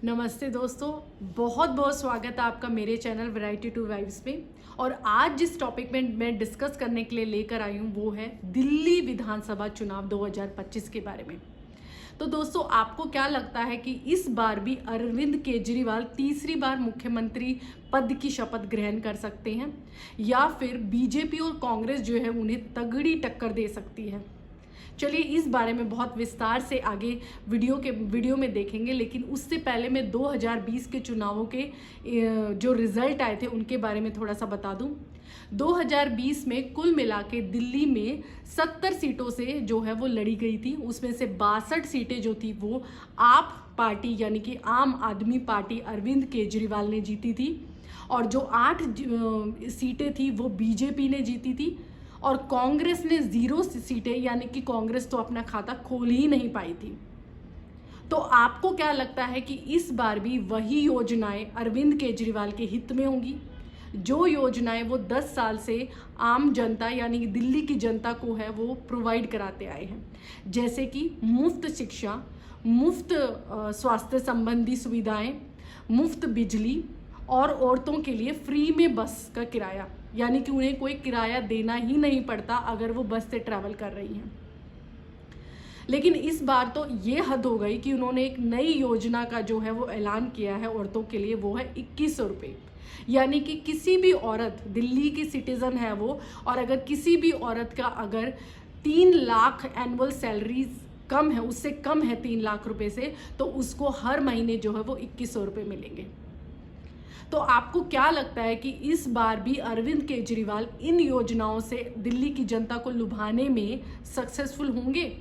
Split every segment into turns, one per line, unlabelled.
नमस्ते दोस्तों, बहुत बहुत स्वागत है आपका मेरे चैनल वैरायटी टू वाइब्स में। और आज जिस टॉपिक में मैं डिस्कस करने के लिए लेकर आई हूँ वो है दिल्ली विधानसभा चुनाव 2025 के बारे में। तो दोस्तों, आपको क्या लगता है कि इस बार भी अरविंद केजरीवाल तीसरी बार मुख्यमंत्री पद की शपथ ग्रहण कर सकते हैं या फिर बीजेपी और कांग्रेस जो है उन्हें तगड़ी टक्कर दे सकती है? चलिए इस बारे में बहुत विस्तार से आगे वीडियो में देखेंगे, लेकिन उससे पहले मैं 2020 के चुनावों के जो रिजल्ट आए थे उनके बारे में थोड़ा सा बता दूं। 2020 में कुल मिला के दिल्ली में 70 सीटों से जो है वो लड़ी गई थी। उसमें से 62 सीटें जो थी वो आप पार्टी यानी कि आम आदमी पार्टी अरविंद केजरीवाल ने जीती थी, और जो 8 सीटें थी वो बीजेपी ने जीती थी, और कांग्रेस ने 0 सीटें, यानी कि कांग्रेस तो अपना खाता खोल ही नहीं पाई थी। तो आपको क्या लगता है कि इस बार भी वही योजनाएं अरविंद केजरीवाल के हित में होंगी, जो योजनाएं वो 10 साल से आम जनता यानी कि दिल्ली की जनता को है वो प्रोवाइड कराते आए हैं, जैसे कि मुफ्त शिक्षा, मुफ्त स्वास्थ्य संबंधी सुविधाएं, मुफ्त बिजली, और औरतों के लिए फ्री में बस का किराया, यानी कि उन्हें कोई किराया देना ही नहीं पड़ता अगर वो बस से ट्रैवल कर रही हैं। लेकिन इस बार तो ये हद हो गई कि उन्होंने एक नई योजना का जो है वो ऐलान किया है औरतों के लिए, वो है 2100 रुपये। यानी कि किसी भी औरत, दिल्ली की सिटीज़न है वो, और अगर किसी भी औरत का अगर 3 लाख एनुअल सैलरी कम है, उससे कम है 3 लाख रुपए से, तो उसको हर महीने जो है वो 2100 रुपये मिलेंगे। तो आपको क्या लगता है कि इस बार भी अरविंद केजरीवाल इन योजनाओं से दिल्ली की जनता को लुभाने में सक्सेसफुल होंगे,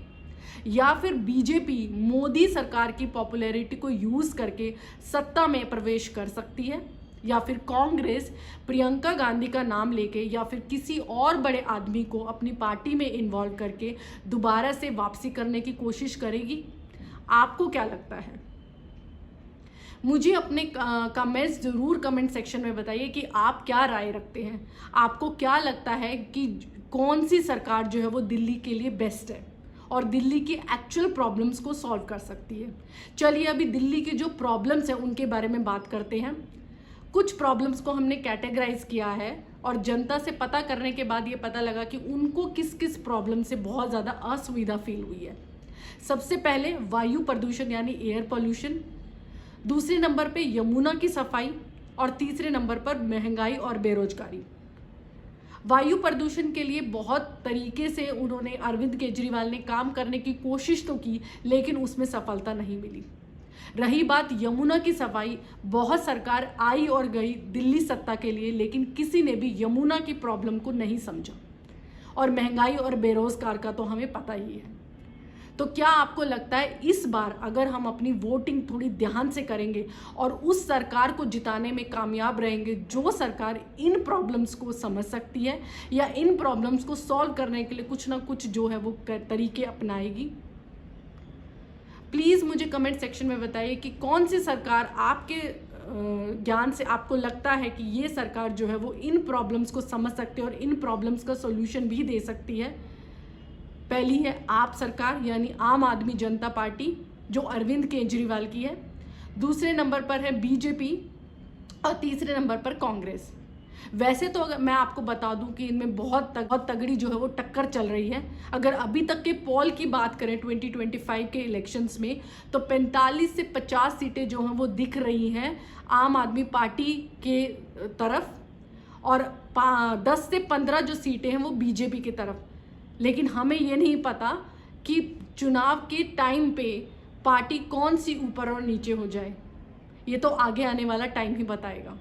या फिर बीजेपी मोदी सरकार की पॉपुलैरिटी को यूज करके सत्ता में प्रवेश कर सकती है, या फिर कांग्रेस प्रियंका गांधी का नाम लेके या फिर किसी और बड़े आदमी को अपनी पार्टी में इन्वॉल्व करके दोबारा से वापसी करने की कोशिश करेगी? आपको क्या लगता है? मुझे अपने कमेंट्स ज़रूर कमेंट सेक्शन में बताइए कि आप क्या राय रखते हैं। आपको क्या लगता है कि कौन सी सरकार जो है वो दिल्ली के लिए बेस्ट है और दिल्ली की एक्चुअल प्रॉब्लम्स को सॉल्व कर सकती है? चलिए अभी दिल्ली की जो प्रॉब्लम्स हैं उनके बारे में बात करते हैं। कुछ प्रॉब्लम्स को हमने कैटेगराइज किया है और जनता से पता करने के बाद ये पता लगा कि उनको किस किस प्रॉब्लम से बहुत ज़्यादा असुविधा फील हुई है। सबसे पहले वायु प्रदूषण यानी एयर पॉल्यूशन, दूसरे नंबर पे यमुना की सफाई, और तीसरे नंबर पर महंगाई और बेरोजगारी। वायु प्रदूषण के लिए बहुत तरीके से उन्होंने, अरविंद केजरीवाल ने काम करने की कोशिश तो की, लेकिन उसमें सफलता नहीं मिली। रही बात यमुना की सफाई, बहुत सरकार आई और गई दिल्ली सत्ता के लिए, लेकिन किसी ने भी यमुना की प्रॉब्लम को नहीं समझा। और महंगाई और बेरोजगार का तो हमें पता ही है। तो क्या आपको लगता है इस बार अगर हम अपनी वोटिंग थोड़ी ध्यान से करेंगे और उस सरकार को जिताने में कामयाब रहेंगे जो सरकार इन प्रॉब्लम्स को समझ सकती है, या इन प्रॉब्लम्स को सॉल्व करने के लिए कुछ ना कुछ जो है वो तरीके अपनाएगी? प्लीज़ मुझे कमेंट सेक्शन में बताइए कि कौन सी सरकार आपके ज्ञान से आपको लगता है कि ये सरकार जो है वो इन प्रॉब्लम्स को समझ सकती है और इन प्रॉब्लम्स का सोल्यूशन भी दे सकती है। पहली है आप सरकार यानी आम आदमी जनता पार्टी जो अरविंद केजरीवाल की है, दूसरे नंबर पर है बीजेपी, और तीसरे नंबर पर कांग्रेस। वैसे तो अगर मैं आपको बता दूं कि इनमें बहुत तगड़ी जो है वो टक्कर चल रही है। अगर अभी तक के पोल की बात करें 2025 के इलेक्शंस में, तो 45 से 50 सीटें जो हैं वो दिख रही हैं आम आदमी पार्टी के तरफ, और 10 से 15 जो सीटें हैं वो बीजेपी की तरफ। लेकिन हमें ये नहीं पता कि चुनाव के टाइम पे पार्टी कौन सी ऊपर और नीचे हो जाए, ये तो आगे आने वाला टाइम ही बताएगा।